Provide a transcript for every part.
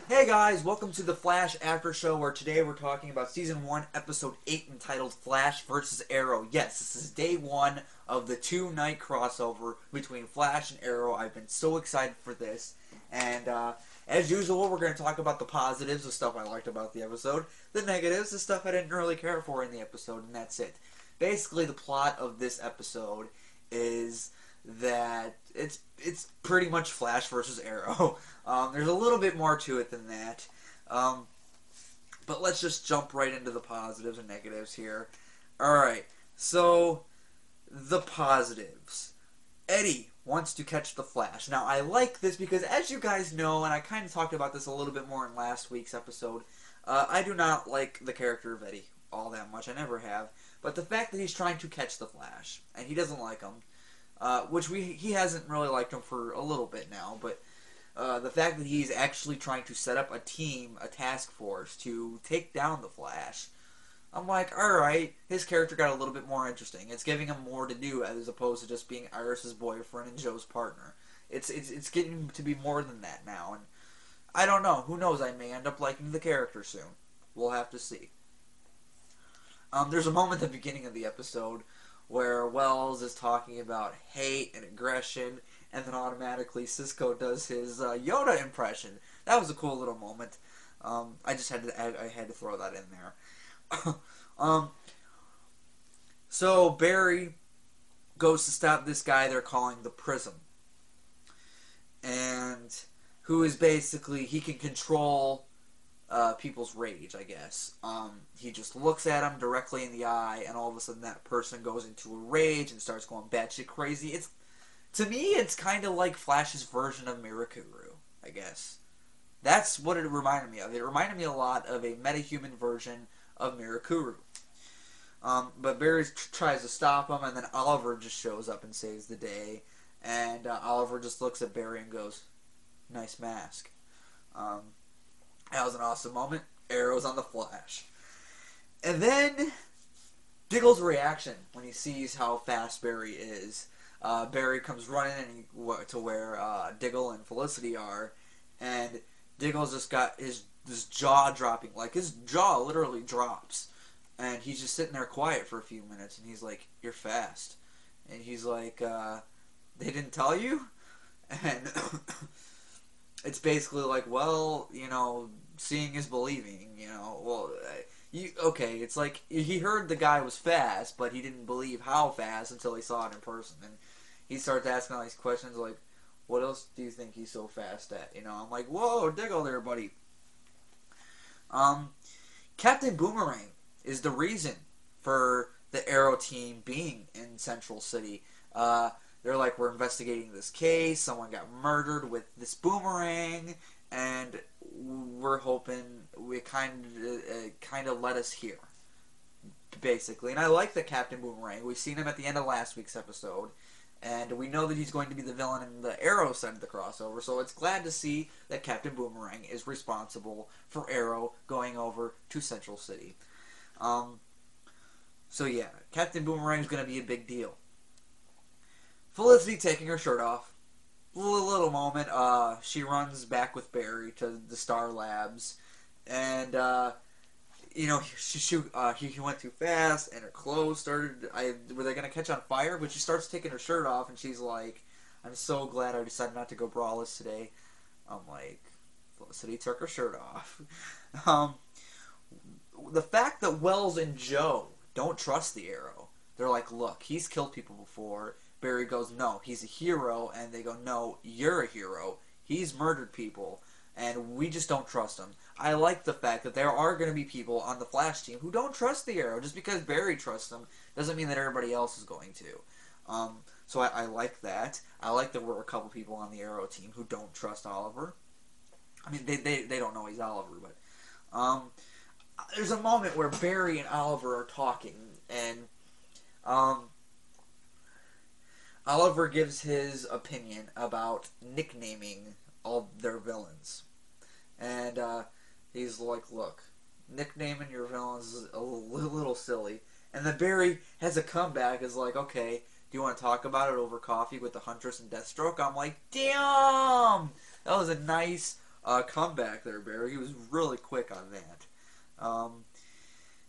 Hey guys, welcome to the Flash After Show, where today we're talking about Season 1, Episode 8, entitled Flash vs. Arrow. Yes, this is day one of the two-night crossover between Flash and Arrow. I've been so excited for this. And as usual, we're going to talk about the positives, the stuff I liked about the episode, the negatives, the stuff I didn't really care for in the episode, and that's it. Basically, the plot of this episode is that it's pretty much Flash versus Arrow. There's a little bit more to it than that. Um, but let's just jump right into the positives and negatives here. Alright, so the positives. Eddie wants to catch the Flash. Now, I like this because, as you guys know, and I kind of talked about this a little bit more in last week's episode, I do not like the character of Eddie all that much. I never have. But the fact that he's trying to catch the Flash, and he doesn't like him, which he hasn't really liked him for a little bit now, but the fact that he's actually trying to set up a team, a task force to take down the Flash, I'm like, all right, his character got a little bit more interesting. It's giving him more to do as opposed to just being Iris's boyfriend and Joe's partner. It's getting to be more than that now, and I don't know. Who knows? I may end up liking the character soon. We'll have to see. There's a moment at the beginning of the episode where Wells is talking about hate and aggression, and then automatically Cisco does his Yoda impression. That was a cool little moment. I just had to I had to throw that in there. um, so Barry goes to stop this guy they're calling the Prism, and who is basically he can control people's rage, I guess. He just looks at him directly in the eye, and all of a sudden that person goes into a rage and starts going batshit crazy. To me, it's kind of like Flash's version of Mirakuru, I guess. That's what it reminded me of. It reminded me a lot of a metahuman version of Mirakuru. But Barry tries to stop him, and then Oliver just shows up and saves the day. And Oliver just looks at Barry and goes, "Nice mask." That was an awesome moment. Arrow's on the Flash. And then Diggle's reaction when he sees how fast Barry is. Barry comes running to where Diggle and Felicity are, and Diggle's just got his jaw dropping, like his jaw literally drops, and he's just sitting there quiet for a few minutes, and he's like, "You're fast," and he's like, "They didn't tell you," and it's basically like, well, seeing is believing, well. Okay, it's like he heard the guy was fast, but he didn't believe how fast until he saw it in person. And he starts asking all these questions like, what else do you think he's so fast at? I'm like, whoa, Diggle there, buddy. Captain Boomerang is the reason for the Arrow team being in Central City. They're like, we're investigating this case. Someone got murdered with this boomerang, and we're hoping we kind of led us here, basically. And I like the Captain Boomerang. We've seen him at the end of last week's episode, and we know that he's going to be the villain in the Arrow side of the crossover, so it's glad to see that Captain Boomerang is responsible for Arrow going over to Central City. So yeah, Captain Boomerang is going to be a big deal. Felicity taking her shirt off. Little moment. She runs back with Barry to the Star Labs, and he went too fast, and her clothes started. Were they gonna catch on fire? But she starts taking her shirt off, and she's like, "I'm so glad I decided not to go braless today." I'm like, Felicity took her shirt off. The fact that Wells and Joe don't trust the Arrow. They're like, "Look, he's killed people before." Barry goes, "No, he's a hero," and they go, "No, you're a hero. He's murdered people, and we just don't trust him." I like the fact that there are going to be people on the Flash team who don't trust the Arrow. Just because Barry trusts him doesn't mean that everybody else is going to. So I like that. I like that we're a couple people on the Arrow team who don't trust Oliver. I mean, they don't know he's Oliver, but there's a moment where Barry and Oliver are talking, and Oliver gives his opinion about nicknaming all their villains. And he's like, look, nicknaming your villains is a little silly. And then Barry has a comeback, is like, okay, do you want to talk about it over coffee with the Huntress and Deathstroke? I'm like, damn! That was a nice comeback there, Barry. He was really quick on that.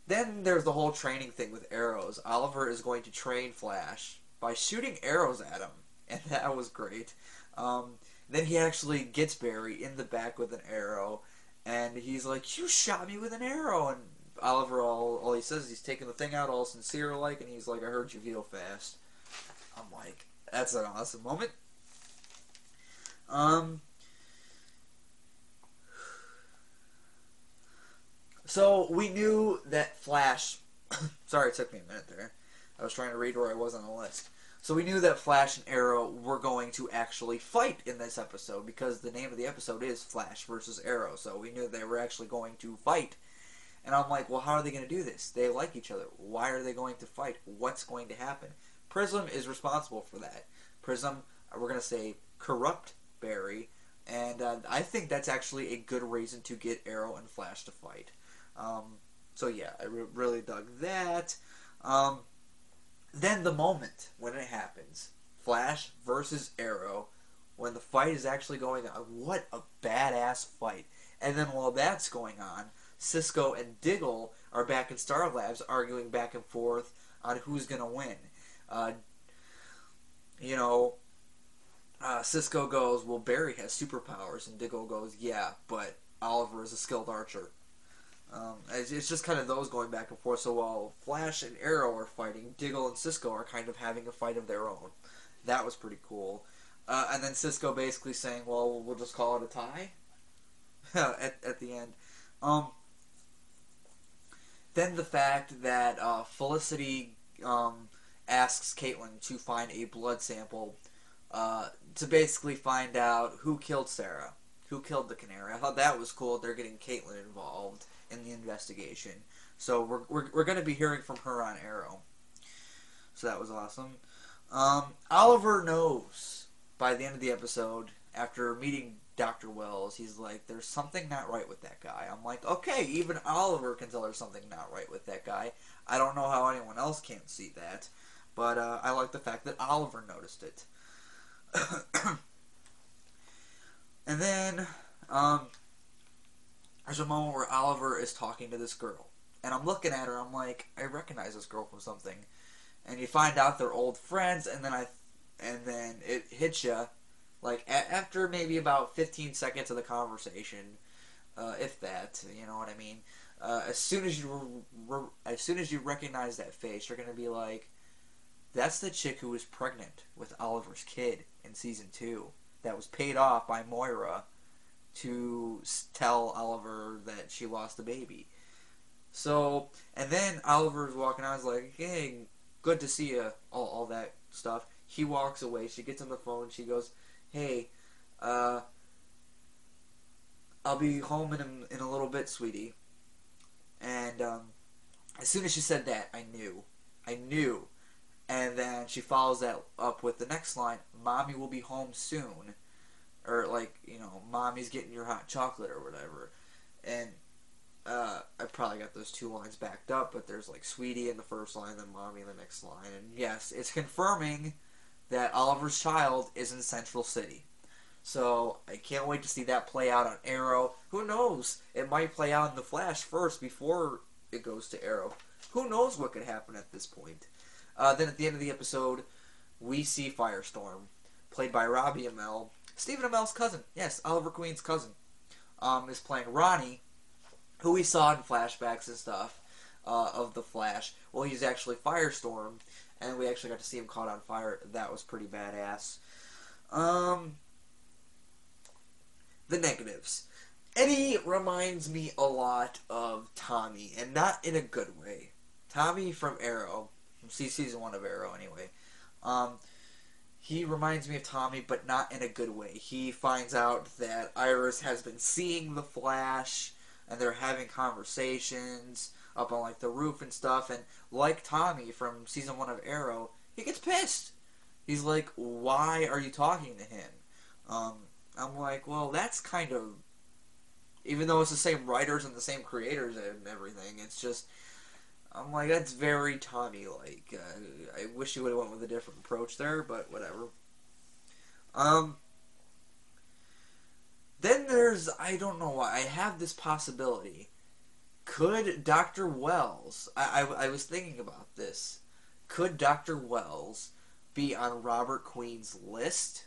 Then there's the whole training thing with arrows. Oliver is going to train Flash by shooting arrows at him, and that was great. Then he actually gets Barry in the back with an arrow, and he's like, "You shot me with an arrow!" And Oliver, all he says is he's taking the thing out all sincere like, and he's like, "I heard you heal fast." I'm like, that's an awesome moment. So we knew that Flash. Sorry, it took me a minute there. I was trying to read where I was on the list. So we knew that Flash and Arrow were going to actually fight in this episode because the name of the episode is Flash versus Arrow. So we knew they were actually going to fight. And I'm like, well, how are they going to do this? They like each other. Why are they going to fight? What's going to happen? Prism is responsible for that. Prism, we're going to say, corrupt Barry. And I think that's actually a good reason to get Arrow and Flash to fight. So yeah, I really dug that. Then the moment when it happens, Flash versus Arrow, when the fight is actually going on, what a badass fight. And then while that's going on, Cisco and Diggle are back in Star Labs arguing back and forth on who's going to win. Cisco goes, well, Barry has superpowers, and Diggle goes, yeah, but Oliver is a skilled archer. It's just kind of those going back and forth. So while Flash and Arrow are fighting, Diggle and Cisco are kind of having a fight of their own. That was pretty cool. And then Cisco basically saying, well, we'll just call it a tie at the end. Then the fact that Felicity asks Caitlin to find a blood sample to basically find out who killed Sarah, who killed the Canary. I thought that was cool. They're getting Caitlin involved in the investigation. So we're going to be hearing from her on Arrow. So that was awesome. Oliver knows by the end of the episode, after meeting Dr. Wells, he's like, there's something not right with that guy. I'm like, okay, even Oliver can tell there's something not right with that guy. I don't know how anyone else can't see that, but I like the fact that Oliver noticed it. And then there's a moment where Oliver is talking to this girl, and I'm looking at her, I'm like, I recognize this girl from something. And you find out they're old friends, and then it hits you, like after maybe about 15 seconds of the conversation, if that, you know what I mean. As soon as you recognize that face, you're gonna be like, that's the chick who was pregnant with Oliver's kid in season 2. That was paid off by Moira to tell Oliver that she lost the baby. So, and then Oliver's walking out, he's like, hey, good to see you, all that stuff. He walks away, she gets on the phone, she goes, hey, I'll be home in a little bit, sweetie. And as soon as she said that, I knew. And then she follows that up with the next line, Mommy will be home soon. Or like, Mommy's getting your hot chocolate or whatever. And I probably got those two lines backed up, but there's like Sweetie in the first line, then Mommy in the next line. And yes, it's confirming that Oliver's child is in Central City. So I can't wait to see that play out on Arrow. Who knows? It might play out in The Flash first before it goes to Arrow. Who knows what could happen at this point? Then at the end of the episode, we see Firestorm, played by Robbie Amell. Stephen Amell's cousin. Yes, Oliver Queen's cousin. Is playing Ronnie, who we saw in flashbacks and stuff of The Flash. Well, he's actually Firestorm, and we actually got to see him caught on fire. That was pretty badass. The negatives. Eddie reminds me a lot of Tommy, and not in a good way. Tommy from Arrow, from season 1 of Arrow anyway, he reminds me of Tommy, but not in a good way. He finds out that Iris has been seeing the Flash, and they're having conversations up on like the roof and stuff, and like Tommy from season 1 of Arrow, he gets pissed. He's like, why are you talking to him? I'm like, well, that's kind of, even though it's the same writers and the same creators and everything, it's just, I'm like, that's very Tommy-like. I wish you would have went with a different approach there, but whatever. Then I don't know why, I have this possibility. Could Dr. Wells, I was thinking about this, could Dr. Wells be on Robert Queen's list?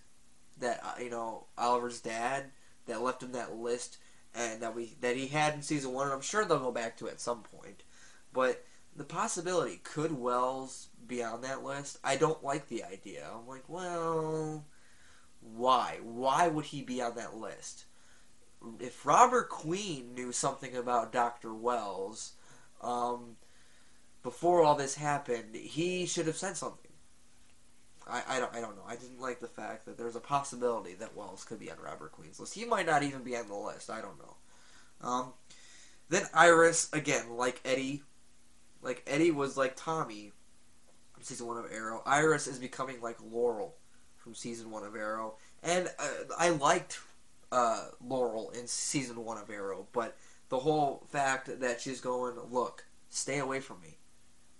That, Oliver's dad, that left him that list, and that he had in season 1, and I'm sure they'll go back to it at some point. But the possibility, could Wells be on that list? I don't like the idea. I'm like, well, why? Why would he be on that list? If Robert Queen knew something about Dr. Wells, before all this happened, he should have said something. I don't know. I didn't like the fact that there's a possibility that Wells could be on Robert Queen's list. He might not even be on the list. I don't know. Then Iris, again, like Eddie was like Tommy from season 1 of Arrow. Iris is becoming like Laurel from season 1 of Arrow. And I liked Laurel in season 1 of Arrow, but the whole fact that she's going, look, stay away from me.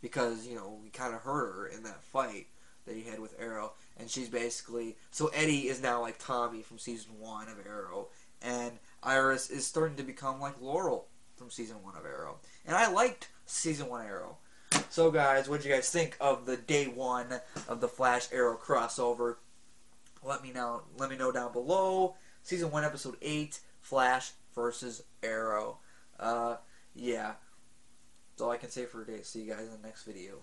Because, we kind of hurt her in that fight that he had with Arrow, and she's basically, so Eddie is now like Tommy from season 1 of Arrow, and Iris is starting to become like Laurel from season 1 of Arrow, and I liked season 1 Arrow. So guys, what did you guys think of the day 1 of the Flash Arrow crossover? Let me know down below. Season 1 episode 8, Flash versus Arrow. Yeah, that's all I can say for today. See you guys in the next video.